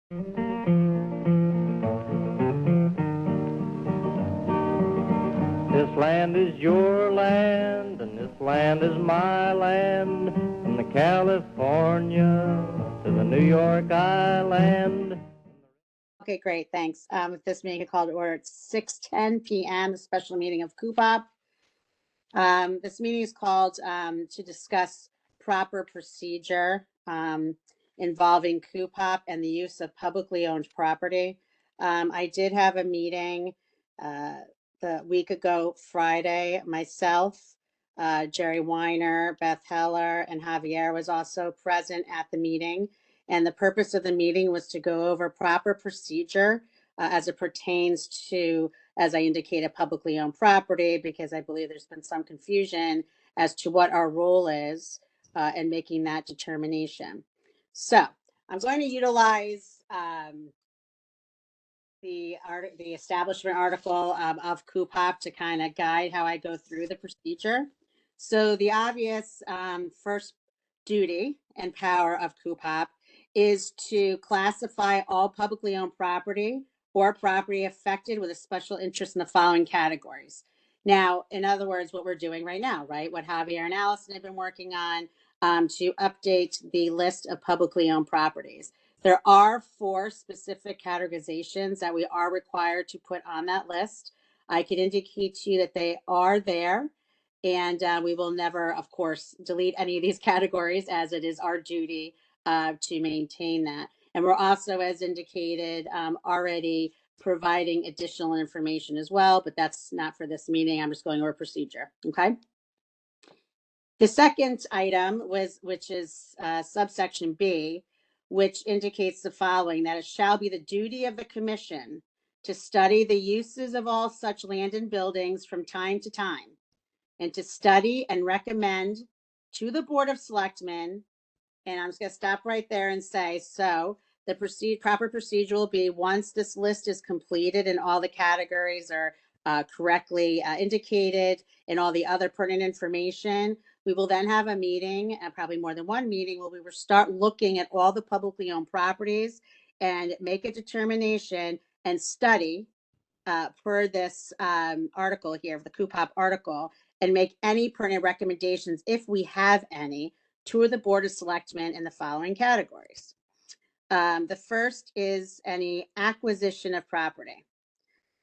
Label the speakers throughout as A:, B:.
A: This land is your land, and this land is my land, from the California to the New York Island.
B: Okay, great, thanks. This meeting is called to order at 6:10 p.m., a special meeting of CUPOP. This meeting is called to discuss proper procedure involving CUPOP and the use of publicly owned property. I did have a meeting the week ago, Friday, myself, Jerry Weiner, Beth Heller, and Javier was also present at the meeting. And the purpose of the meeting was to go over proper procedure as it pertains to, as I indicated, publicly owned property, because I believe there's been some confusion as to what our role is in making that determination. So I'm going to utilize the establishment article of CUPOP to kind of guide how I go through the procedure. So the obvious first duty and power of CUPOP is to classify all publicly owned property or property affected with a special interest in the following categories. Now, in other words, what we're doing right now, right? What Javier and Allison have been working on to update the list of publicly owned properties. There are 4 specific categorizations that we are required to put on that list. I can indicate to you that they are there, and we will never, of course, delete any of these categories, as it is our duty to maintain that. And we're also, as indicated, already providing additional information as well, but that's not for this meeting. I'm just going over procedure, okay? The second item which is subsection B, which indicates the following: that it shall be the duty of the commission to study the uses of all such land and buildings from time to time, and to study and recommend to the Board of Selectmen. And I'm just going to stop right there and say, so the proper procedure will be, once this list is completed and all the categories are correctly indicated and all the other pertinent information, we will then have a meeting, probably more than one meeting, where we will start looking at all the publicly owned properties and make a determination and study per this article here, the CUPOP article, and make any pertinent recommendations, if we have any, to the Board of Selectmen in the following categories. The first is any acquisition of property.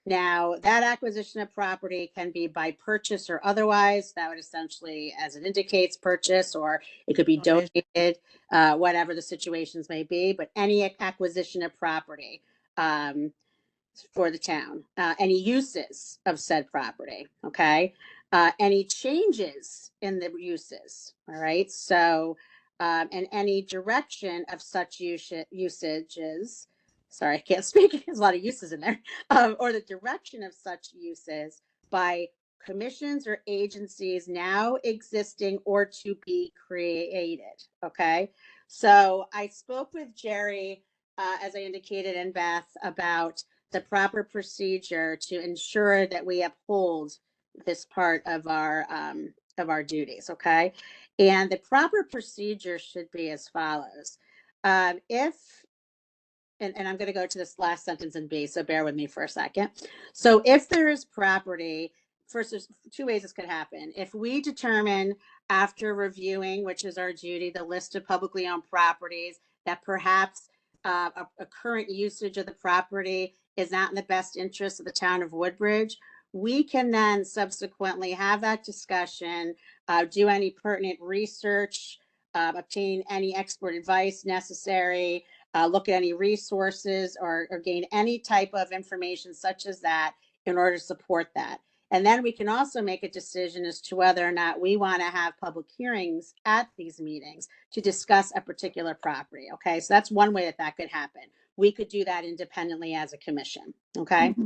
B: Now, that acquisition of property can be by purchase or otherwise. That would essentially, as it indicates, purchase, or it could be donated, whatever the situations may be, but any acquisition of property for the town, any uses of said property, okay? Any changes in the uses, all right? So, and any direction of such usages, sorry, I can't speak, there's a lot of uses in there, or the direction of such uses by commissions or agencies now existing or to be created, okay? So I spoke with Jerry, as I indicated, and Beth, about the proper procedure to ensure that we uphold this part of our duties, okay? And the proper procedure should be as follows. If and I'm going to go to this last sentence in B, so bear with me for a second. So if there is property, first, there's 2 ways this could happen. If we determine, after reviewing, which is our duty, the list of publicly owned properties, that perhaps a current usage of the property is not in the best interest of the town of Woodbridge, we can then subsequently have that discussion, do any pertinent research, obtain any expert advice necessary, look at any resources, or gain any type of information such as that in order to support that. And then we can also make a decision as to whether or not we want to have public hearings at these meetings to discuss a particular property. Okay, so that's one way that could happen. We could do that independently as a commission. Okay. Mm-hmm.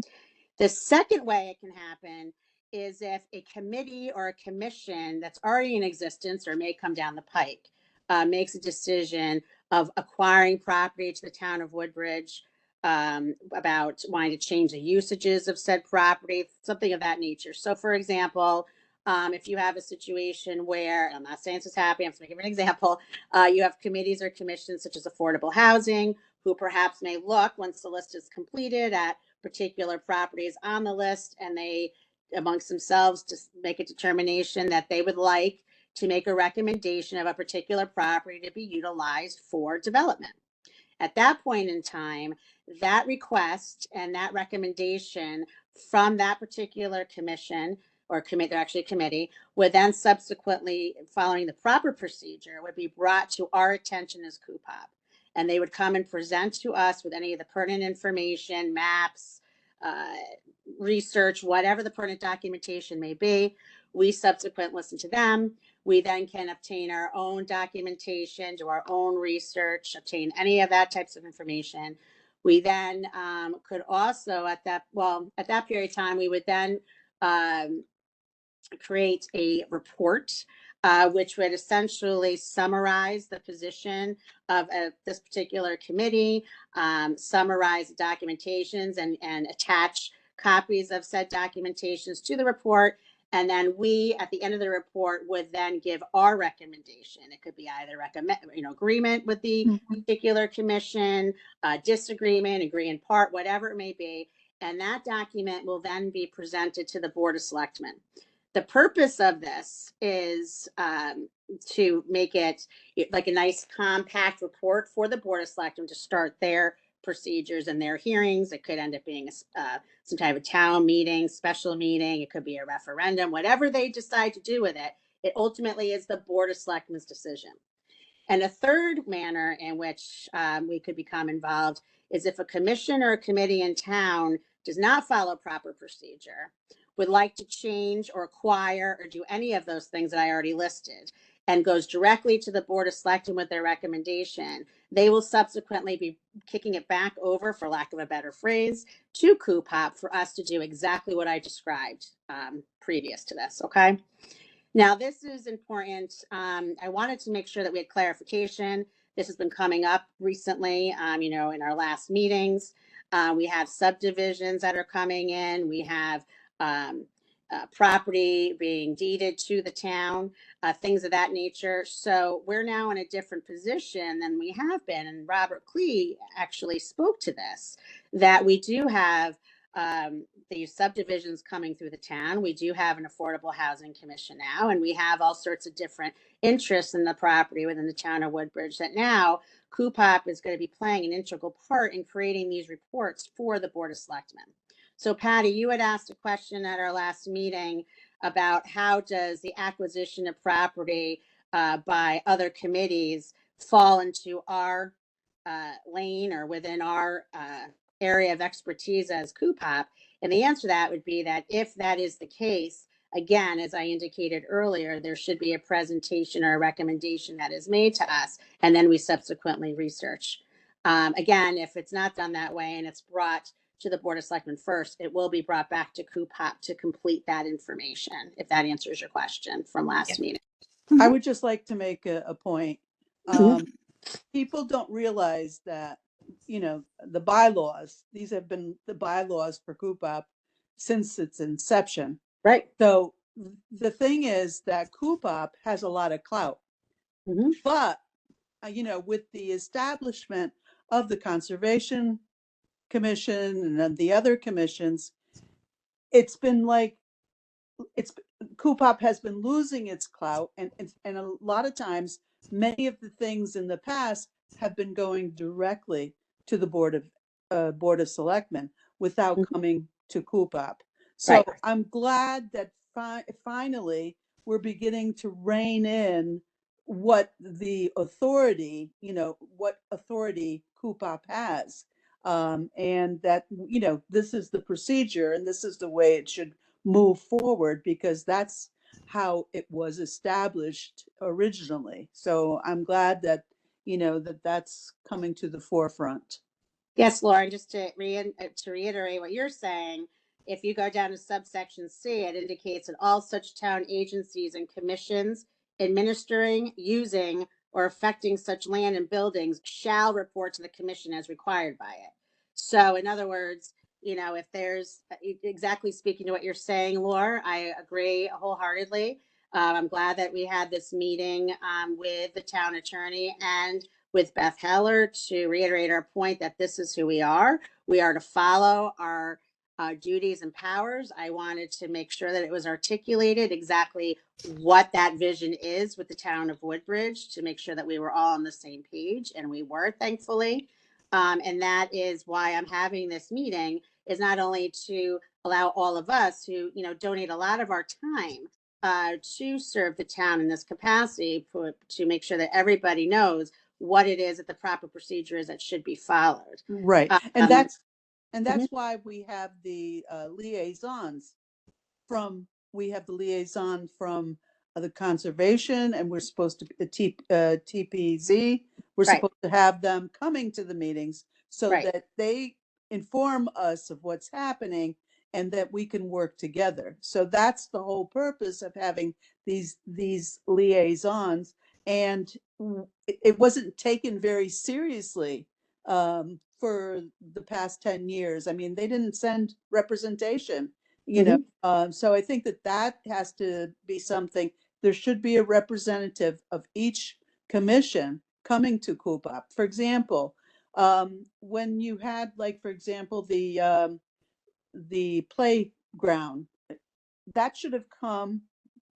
B: The second way it can happen is if a committee or a commission that's already in existence or may come down the pike makes a decision of acquiring property to the town of Woodbridge, about wanting to change the usages of said property, something of that nature. So, for example, if you have a situation where, I'm not saying this is happening, I'm just making an example, you have committees or commissions such as affordable housing who perhaps may look once the list is completed at particular properties on the list, and they amongst themselves just make a determination that they would like to make a recommendation of a particular property to be utilized for development. At that point in time, that request and that recommendation from that particular commission or commit, they're actually a committee, would then subsequently, following the proper procedure, would be brought to our attention as CUPOP. And they would come and present to us with any of the pertinent information, maps, uh, research, whatever the pertinent documentation may be. We subsequently listen to them. We then can obtain our own documentation, do our own research, obtain any of that types of information. We then could also at that period of time, we would then create a report, which would essentially summarize the position of this particular committee, summarize the documentations, and attach copies of said documentations to the report. And then we, at the end of the report, would then give our recommendation. It could be either agreement with the particular commission, disagreement, agree in part, whatever it may be. And that document will then be presented to the Board of Selectmen. The purpose of this is to make it like a nice compact report for the Board of Selectmen to start their procedures and their hearings. It could end up being some type of town meeting, special meeting. It could be a referendum, whatever they decide to do with it. It ultimately is the Board of Selectmen's decision. And a third manner in which we could become involved is if a commission or a committee in town does not follow proper procedure, would like to change or acquire or do any of those things that I already listed, and goes directly to the Board of Selectmen with their recommendation, they will subsequently be kicking it back over, for lack of a better phrase, to CUPOP for us to do exactly what I described previous to this, okay? Now, this is important. I wanted to make sure that we had clarification. This has been coming up recently, in our last meetings. We have subdivisions that are coming in. We have property being deeded to the town, things of that nature. So we're now in a different position than we have been. And Robert Klee actually spoke to this, that we do have these subdivisions coming through the town. We do have an affordable housing commission now, and we have all sorts of different interests in the property within the town of Woodbridge that now CUPOP is going to be playing an integral part in creating these reports for the Board of Selectmen. So Patty, you had asked a question at our last meeting about how does the acquisition of property by other committees fall into our lane or within our area of expertise as CUPOP? And the answer to that would be that if that is the case, again, as I indicated earlier, there should be a presentation or a recommendation that is made to us, and then we subsequently research. Again, if it's not done that way and it's brought to the Board of Selectmen first, it will be brought back to CUPOP to complete that information, if that answers your question from last meeting.
C: I would just like to make a point. People don't realize that, the bylaws, these have been the bylaws for CUPOP since its inception.
B: Right.
C: So the thing is that CUPOP has a lot of clout. But, with the establishment of the Conservation Commission and then the other commissions, it's been like, CUPOP has been losing its clout, and a lot of times, many of the things in the past have been going directly to the Board of Selectmen without coming to CUPOP. So
B: Right.
C: I'm glad that finally we're beginning to rein in what the authority, what authority CUPOP has, and that this is the procedure and this is the way it should move forward, because that's how it was established originally. So I'm glad that that's coming to the forefront.
B: Yes, Lauren, just to reiterate what you're saying, if you go down to subsection C, it indicates that all such town agencies and commissions administering, using, or affecting such land and buildings shall report to the commission as required by it. So in other words, if there's exactly speaking to what you're saying, Laura, I agree wholeheartedly. I'm glad that we had this meeting with the town attorney and with Beth Heller to reiterate our point that this is who we are. We are to follow our duties and powers. I wanted to make sure that it was articulated exactly what that vision is with the town of Woodbridge, to make sure that we were all on the same page, and we were, thankfully. And that is why I'm having this meeting, is not only to allow all of us who, donate a lot of our time to serve the town in this capacity, to make sure that everybody knows what it is that the proper procedure is that should be followed.
C: Right. And
B: Um,
C: that's why we have the liaisons we have the liaison from the conservation, and we're supposed to TPZ. We're
B: Right.
C: supposed to have them coming to the meetings so
B: Right.
C: that they inform us of what's happening and that we can work together. So that's the whole purpose of having these liaisons. And it wasn't taken very seriously for the past 10 years. I mean, they didn't send representation, so I think that has to be something. There should be a representative of each commission coming to CUPOP. For example, when you had, like, for example, the playground, that should have come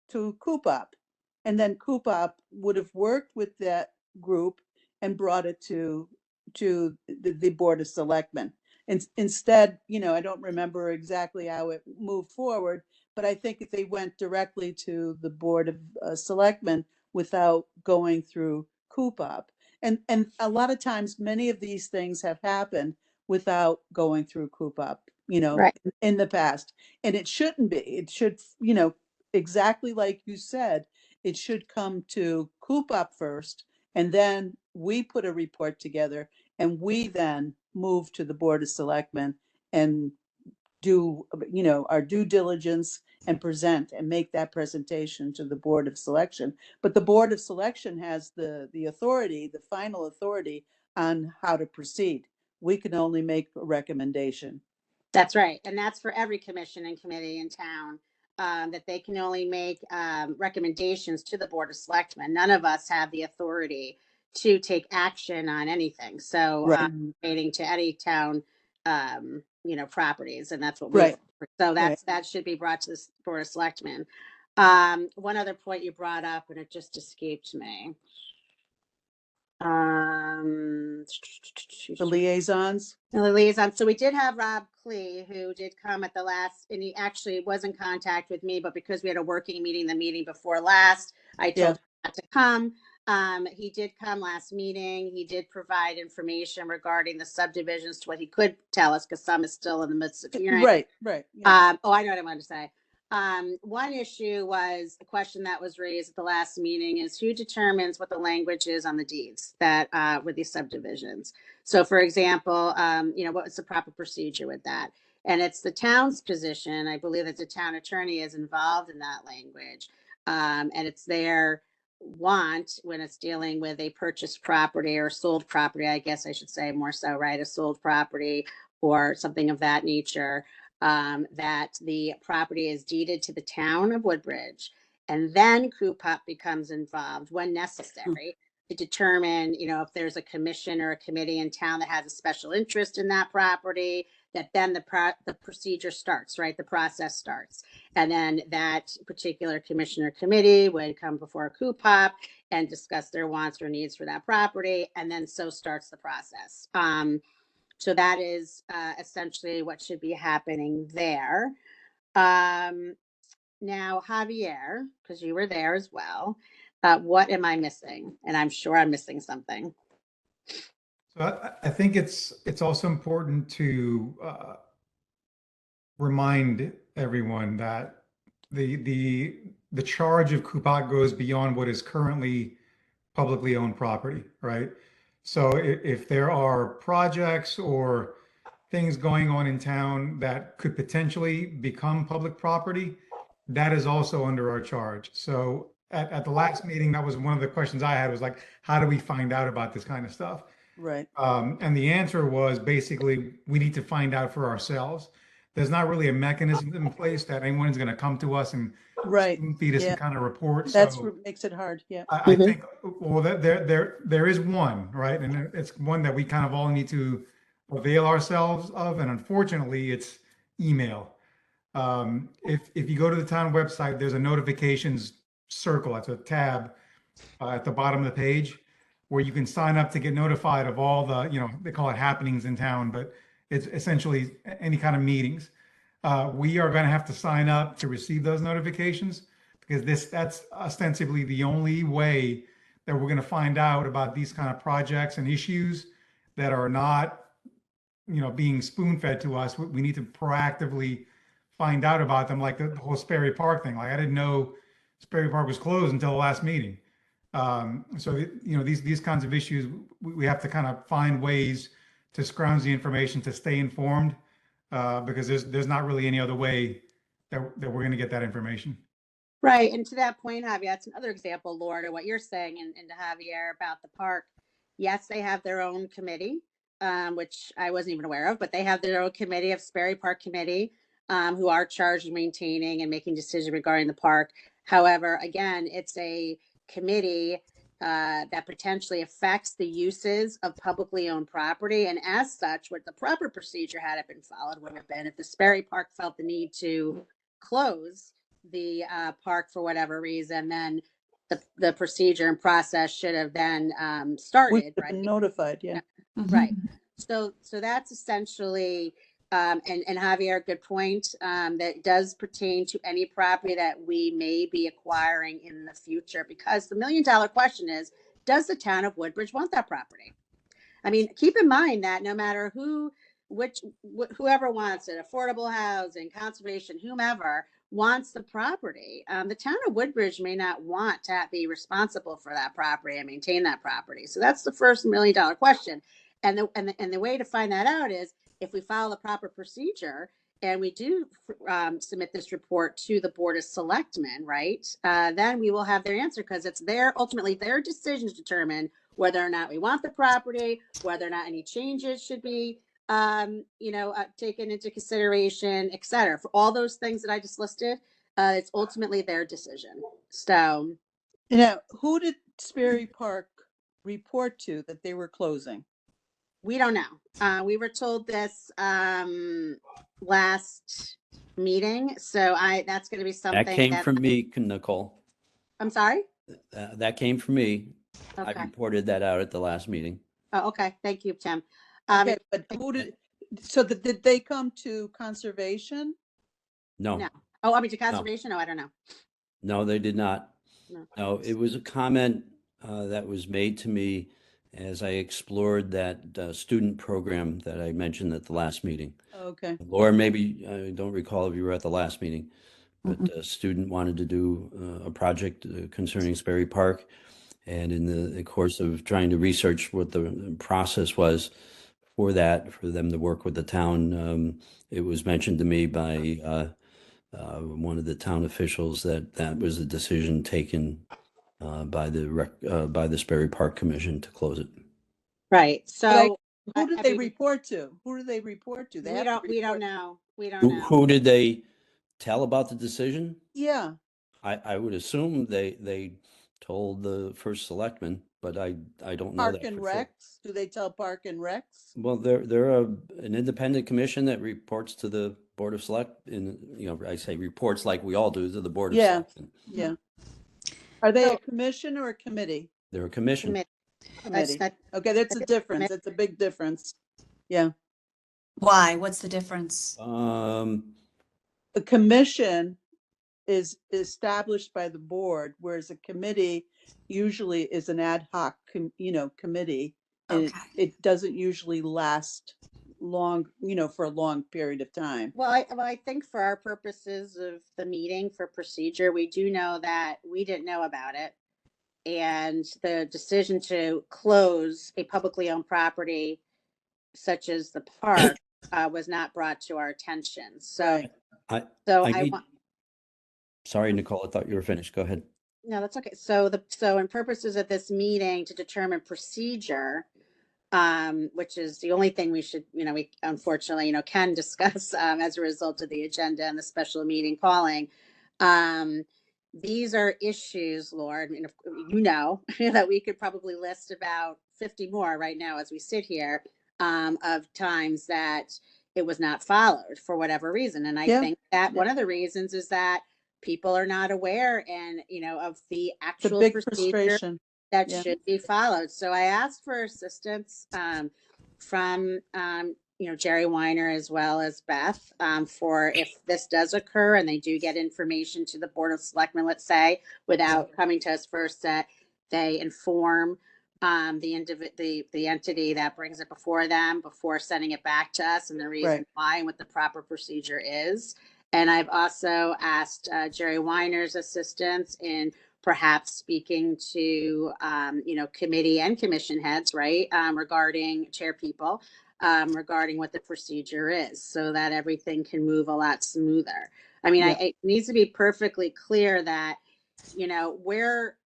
C: to CUPOP, and then CUPOP would have worked with that group and brought it to the Board of Selectmen. And instead, I don't remember exactly how it moved forward, but I think they went directly to the Board of Selectmen without going through CUPOP. And a lot of times, many of these things have happened without going through CUPOP,
B: Right.
C: in the past. And it shouldn't be. It should, exactly like you said, it should come to CUPOP first, and then we put a report together, and we then move to the Board of Selectmen and do, our due diligence and present and make that presentation to the Board of Selection. But the Board of Selection has the authority, the final authority on how to proceed. We can only make a recommendation.
B: That's right. And that's for every commission and committee in town, that they can only make recommendations to the Board of Selectmen. None of us have the authority to take action on anything. So,
C: Right.
B: relating to any town, properties, and that's what we.
C: Right.
B: So
C: Right.
B: that should be brought to the Board of Selectmen. One other point you brought up, and it just escaped me.
C: The liaisons.
B: The liaison. So we did have Rob Klee, who did come at the last, and he actually was in contact with me, but because we had a working meeting the meeting before last, I told him not to come. He did come last meeting. He did provide information regarding the subdivisions to what he could tell us, because some is still in the midst of hearing.
C: Right.
B: Yeah. I know what I wanted to say. One issue was a question that was raised at the last meeting, is who determines what the language is on the deeds that with these subdivisions. So, for example, what was the proper procedure with that? And it's the town's position. I believe that the town attorney is involved in that language, and it's their want when it's dealing with a purchased property or sold property. I guess I should say more so, right? A sold property or something of that nature. That the property is deeded to the town of Woodbridge, and then CUPOP becomes involved when necessary to determine, if there's a commission or a committee in town that has a special interest in that property, that then the procedure starts, right? The process starts. And then that particular commission or committee would come before CUPOP and discuss their wants or needs for that property. And then so starts the process. So that is essentially what should be happening there. Now, Javier, because you were there as well, what am I missing? And I'm sure I'm missing something.
D: So I think it's also important to remind everyone that the charge of CUPOP goes beyond what is currently publicly owned property, right? So if there are projects or things going on in town that could potentially become public property, that is also under our charge. So at the last meeting, that was one of the questions I had, was like, how do we find out about this kind of stuff?
C: Right.
D: And the answer was basically, we need to find out for ourselves. There's not really a mechanism in place that anyone is going to come to us and
C: Right.
D: spoon feed us
C: Yeah.
D: some kind of report.
C: That's
D: So
C: what makes it hard. Yeah.
D: I think, well, there is one, right? And it's one that we kind of all need to avail ourselves of. And unfortunately, it's email. If you go to the town website, there's a notifications circle. It's a tab at the bottom of the page where you can sign up to get notified of all the, they call it happenings in town, but it's essentially any kind of meetings. We are going to have to sign up to receive those notifications because that's ostensibly the only way that we're going to find out about these kind of projects and issues that are not, being spoon fed to us. We need to proactively find out about them, like the whole Sperry Park thing. Like I didn't know Sperry Park was closed until the last meeting. So these kinds of issues, we have to kind of find ways to scrounge the information to stay informed, because there's not really any other way that we're going to get that information.
B: Right. And to that point, Javier, that's another example, Laura, to what you're saying, and to Javier about the park. Yes, they have their own committee, which I wasn't even aware of, but they have their own committee of Sperry Park Committee, who are charged with maintaining and making decisions regarding the park. However, again, it's a committee that potentially affects the uses of publicly owned property. And as such, what the proper procedure had it been followed would have been if the Sperry Park felt the need to close the park for whatever reason, then the procedure and process should have then
C: We
B: started,
C: should have
B: right?
C: been notified. Yeah.
B: Right. So that's essentially, and Javier, good point. That does pertain to any property that we may be acquiring in the future, because the $1 million question is, does the town of Woodbridge want that property? I mean, keep in mind that no matter whoever wants it, affordable housing, conservation, whomever wants the property, the town of Woodbridge may not want to be responsible for that property and maintain that property. So that's the first $1 million question. And the way to find that out is if we follow the proper procedure and we do submit this report to the Board of Selectmen, right? Then we will have their answer, because it's ultimately their decision to determine whether or not we want the property, whether or not any changes should be, taken into consideration, et cetera. For all those things that I just listed, it's ultimately their decision. So,
C: who did Sperry Park report to that they were closing?
B: we don't know. We were told this last meeting, so that's going to be something
E: that came from me, Nicole.
B: I'm sorry.
E: That came from me.
B: Okay.
E: I reported that out at the last meeting.
B: Oh, okay. Thank you, Tim.
C: Okay, but did they come to conservation?
E: No.
B: No. Oh, I mean to conservation? No, I don't know.
E: No, they did not. No, it was a comment that was made to me as I explored that student program that I mentioned at the last meeting.
C: Okay.
E: Laura, maybe I don't recall if you were at the last meeting, but a student wanted to do a project concerning Sperry Park. And in the course of trying to research what the process was for that, for them to work with the town, it was mentioned to me by one of the town officials that was a decision taken by the Sperry Park Commission to close it.
B: Right. So
C: who did they report to? Who do they report to?
B: We don't know. We don't know.
E: Who did they tell about the decision?
C: Yeah.
E: I would assume they told the first selectman, but I don't know
C: Park
E: that
C: and
E: for sure.
C: Recs? Do they tell Park and Recs?
E: Well, they're an independent commission that reports to the Board of Select, I say reports like we all do to the Board of Selectmen.
C: Yeah. Are they a commission or a committee?
E: They're a commission.
C: Committee. Okay, that's a difference. That's a big difference. Yeah.
F: Why? What's the difference?
C: A commission is established by the board, whereas a committee usually is an ad hoc, committee. And
F: Okay.
C: it doesn't usually last long, for a long period of time.
B: Well, I think for our purposes of the meeting for procedure, we do know that we didn't know about it. And the decision to close a publicly owned property such as the park was not brought to our attention. So,
C: Right.
E: Sorry, Nicole, I thought you were finished. Go ahead.
B: No, that's okay. So in purposes of this meeting to determine procedure, which is the only thing we should, we unfortunately, can discuss as a result of the agenda and the special meeting calling. Um, these are issues, Lord, I mean, you know, that we could probably list about 50 more right now as we sit here, of times that it was not followed for whatever reason. And I
C: Yeah.
B: think that
C: Yeah.
B: one of the reasons is that people are not aware and, of the
C: The
B: actual
C: big
B: procedure
C: frustration.
B: that
C: Yeah.
B: should be followed. So I asked for assistance, from, Jerry Weiner as well as Beth, for if this does occur and they do get information to the Board of Selectmen, let's say, without coming to us first, that they inform the entity that brings it before them before sending it back to us, and the reason
C: Right.
B: why and what the proper procedure is. And I've also asked Jerry Weiner's assistance in perhaps speaking to committee and commission heads, right, regarding chair people, regarding what the procedure is, so that everything can move a lot smoother. I mean,
C: Yeah.
B: it needs to be perfectly clear that we're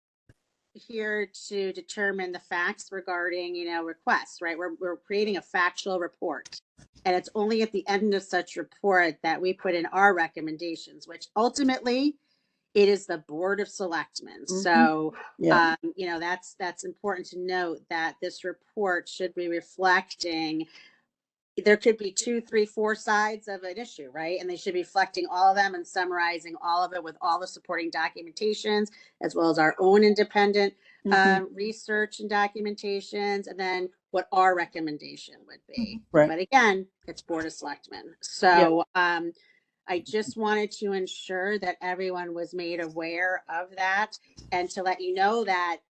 B: here to determine the facts regarding requests, right? We're creating a factual report, and it's only at the end of such report that we put in our recommendations, which ultimately it is the Board of Selectmen. So,
C: Yeah.
B: that's important to note, that this report should be reflecting. There could be 2, 3, 4 sides of an issue, right? And they should be reflecting all of them and summarizing all of it with all the supporting documentations, as well as our own independent research and documentations, and then what our recommendation would be.
C: Right.
B: But again, it's Board of Selectmen.
C: Yeah.
B: So, I just wanted to ensure that everyone was made aware of that, and to let you know that,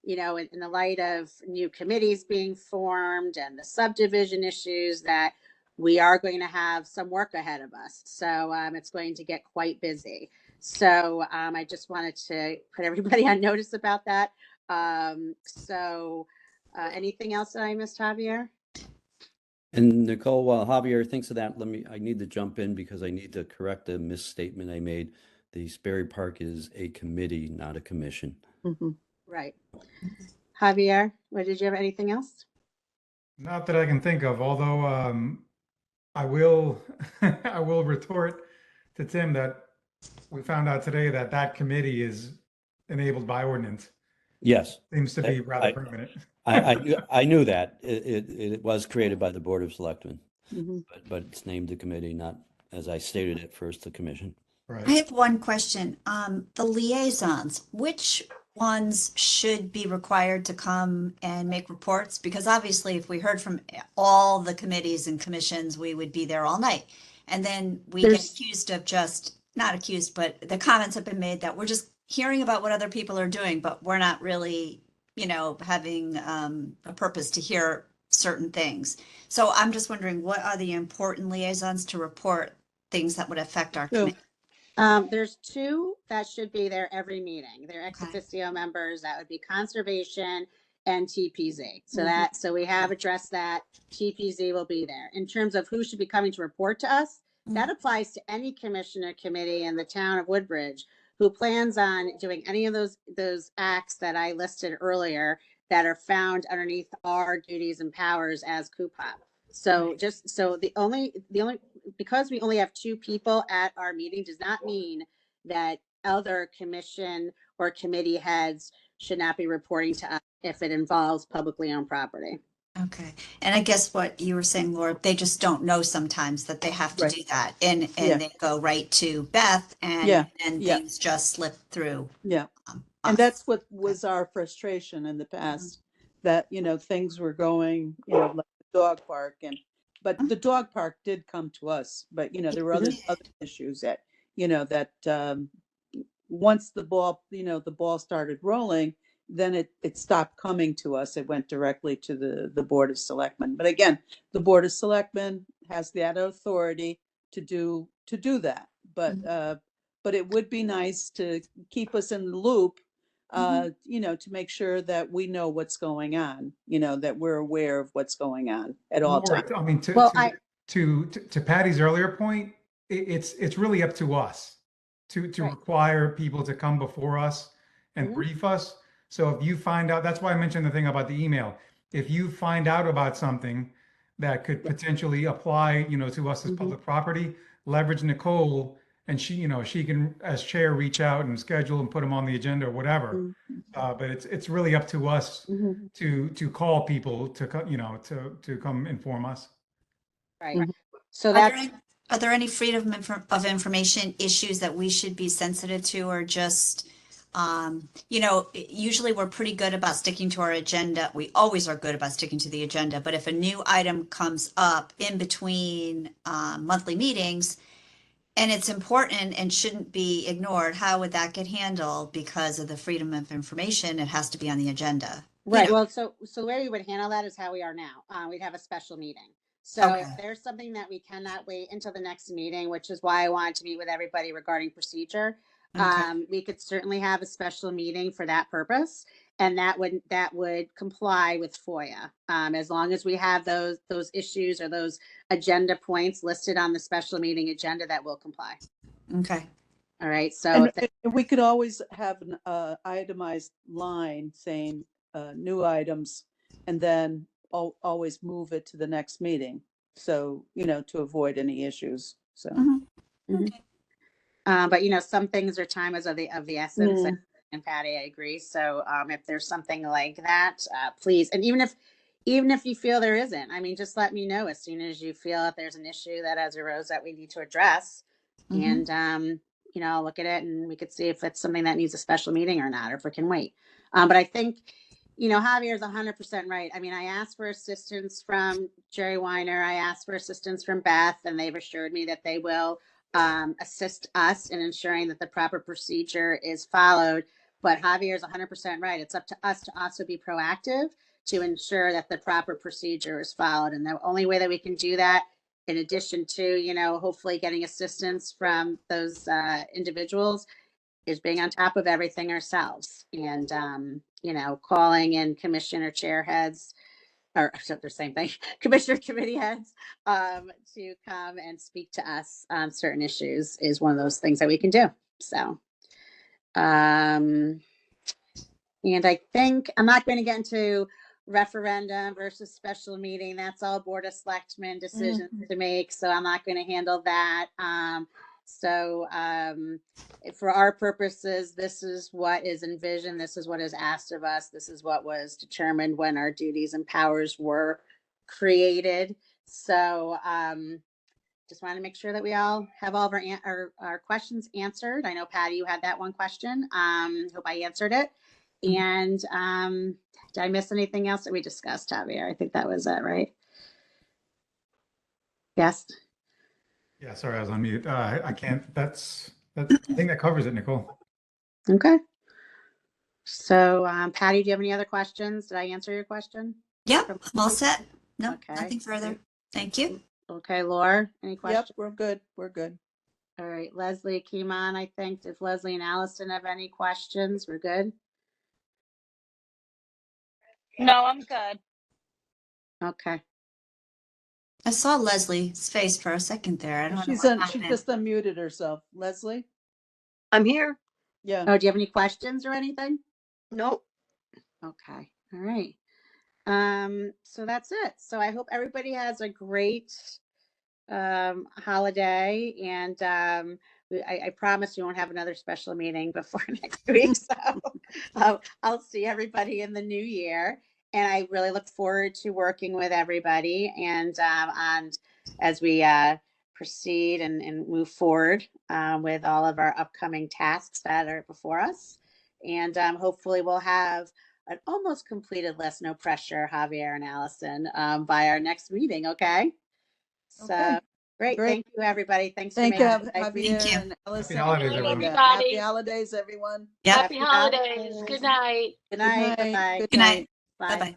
B: in the light of new committees being formed and the subdivision issues, that we are going to have some work ahead of us. So it's going to get quite busy. So I just wanted to put everybody on notice about that. Anything else that I missed, Javier?
E: And Nicole, while Javier thinks of that, I need to jump in because I need to correct a misstatement I made. The Sperry Park is a committee, not a commission.
B: Right. Javier, did you have anything else?
D: Not that I can think of, although I will I will retort to Tim that we found out today that that committee is enabled by ordinance.
E: Yes.
D: Seems to be rather permanent.
E: I knew that. It was created by the Board of Selectmen, but it's named the committee, not, as I stated at first, the commission.
F: I have one question. The liaisons, which ones should be required to come and make reports? Because obviously, if we heard from all the committees and commissions, we would be there all night. And then we get accused of not accused, but the comments have been made that we're just hearing about what other people are doing, but we're not really, having a purpose to hear certain things. So I'm just wondering, what are the important liaisons to report things that would affect our committee?
B: There's 2 that should be there every meeting. They're ex officio members. That would be conservation and TPZ. So we have addressed that. TPZ will be there. In terms of who should be coming to report to us, that applies to any commission or committee in the town of Woodbridge who plans on doing any of those acts that I listed earlier that are found underneath our duties and powers as CUPOP. So the only because we only have 2 people at our meeting does not mean that other commission or committee heads should not be reporting to us if it involves publicly owned property.
F: Okay. And I guess what you were saying, Laura, they just don't know sometimes that they have to do that. And they go right to Beth and things just slip through.
C: Yeah. And that's what was our frustration in the past, that, things were going, like the dog park, but the dog park did come to us, but, there were other issues that, that once the ball started rolling, then it stopped coming to us. It went directly to the Board of Selectmen. But again, the Board of Selectmen has that authority to do that. But it would be nice to keep us in the loop, to make sure that we know what's going on, that we're aware of what's going on at all times.
D: I mean, to Patty's earlier point, it's really up to us to require people to come before us and brief us. So if you find out, that's why I mentioned the thing about the email. If you find out about something that could potentially apply, to us as public property, leverage Nicole and she can, as chair, reach out and schedule and put them on the agenda or whatever. But it's really up to us to call people to come inform us.
B: Right.
C: Mhm.
B: So
F: Are there
B: that's,
F: any, are there any freedom of information issues that we should be sensitive to, or just, usually we're pretty good about sticking to our agenda. We always are good about sticking to the agenda, but if a new item comes up in between monthly meetings and it's important and shouldn't be ignored, how would that get handled? Because of the freedom of information, it has to be on the agenda.
B: right. Well, so the way we would handle that is how we are now. We'd have a special meeting. So if
F: Okay.
B: there's something that we cannot wait until the next meeting, which is why I wanted to meet with everybody regarding procedure,
F: Okay.
B: we could certainly have a special meeting for that purpose, and that would comply with FOIA, as long as we have those issues or those agenda points listed on the special meeting agenda, that will comply.
F: Okay.
B: All right. So
C: And
B: if that,
C: and we could always have an itemized line saying new items, and then always move it to the next meeting. So, to avoid any issues. So,
F: Mhm.
B: Mhm.
F: Okay.
B: But some things are time is of the essence.
C: Mm.
B: And Patty, I agree. So if there's something like that, please. And even if you feel there isn't, I mean, just let me know as soon as you feel that there's an issue that has arose that we need to address.
F: Mhm.
B: And I'll look at it and we could see if it's something that needs a special meeting or not, or if it can wait. But I think, Javier is 100% right. I mean, I asked for assistance from Jerry Weiner. I asked for assistance from Beth, and they've assured me that they will assist us in ensuring that the proper procedure is followed. But Javier is 100% right. It's up to us to also be proactive to ensure that the proper procedure is followed. And the only way that we can do that, in addition to, hopefully getting assistance from those individuals, is being on top of everything ourselves and calling in commissioner chair heads, or so the same thing, commissioner committee heads, to come and speak to us on certain issues is one of those things that we can do. So, and I think I'm not going to get into referendum versus special meeting. That's all board of selectmen decisions to make. So I'm not going to handle that. So for our purposes, this is what is envisioned. This is what is asked of us. This is what was determined when our duties and powers were created. So just want to make sure that we all have all of our questions answered. I know, Patty, you had that one question. Hope I answered it. And did I miss anything else that we discussed, Javier? I think that was it, right? Yes.
D: Yeah, sorry, I was on mute. I can't. I think that covers it, Nicole.
B: Okay. So, Patty, do you have any other questions? Did I answer your question?
F: Yep. I'm all set. No,
B: Okay.
F: nothing further. Thank you.
B: Okay, Laura, any questions?
C: Yep, we're good. We're good.
B: All right, Leslie came on, I think. If Leslie and Allison have any questions, we're good.
G: No, I'm good.
B: Okay.
F: I saw Leslie's face for a second there. I don't know
C: She
F: what happened.
C: just unmuted herself. Leslie?
G: I'm here.
C: Yeah.
B: Oh, do you have any questions or anything?
G: Nope.
B: Okay. All right. So that's it. So I hope everybody has a great holiday, and I promise we won't have another special meeting before next week. So I'll see everybody in the new year, and I really look forward to working with everybody and as we proceed and move forward with all of our upcoming tasks that are before us, and hopefully we'll have an almost completed list, no pressure, Javier and Allison, by our next meeting. Okay. So
C: Okay.
B: great.
C: Great.
B: Thank you, everybody. Thanks for
C: Thank you,
B: making
F: Thank
C: Javier
F: you.
C: and Allison.
D: Happy holidays,
G: Night,
D: everyone.
C: Yeah.
G: everybody.
C: Happy holidays, everyone.
F: Yep.
G: Happy holidays. Good night.
B: Good
C: Good
B: night.
C: night.
B: Bye-bye.
C: Good
F: Good night.
C: night.
F: Bye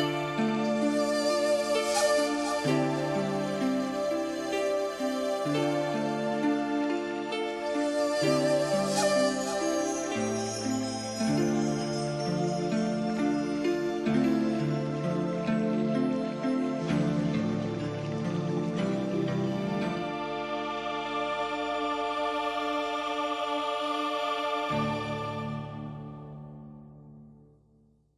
F: bye.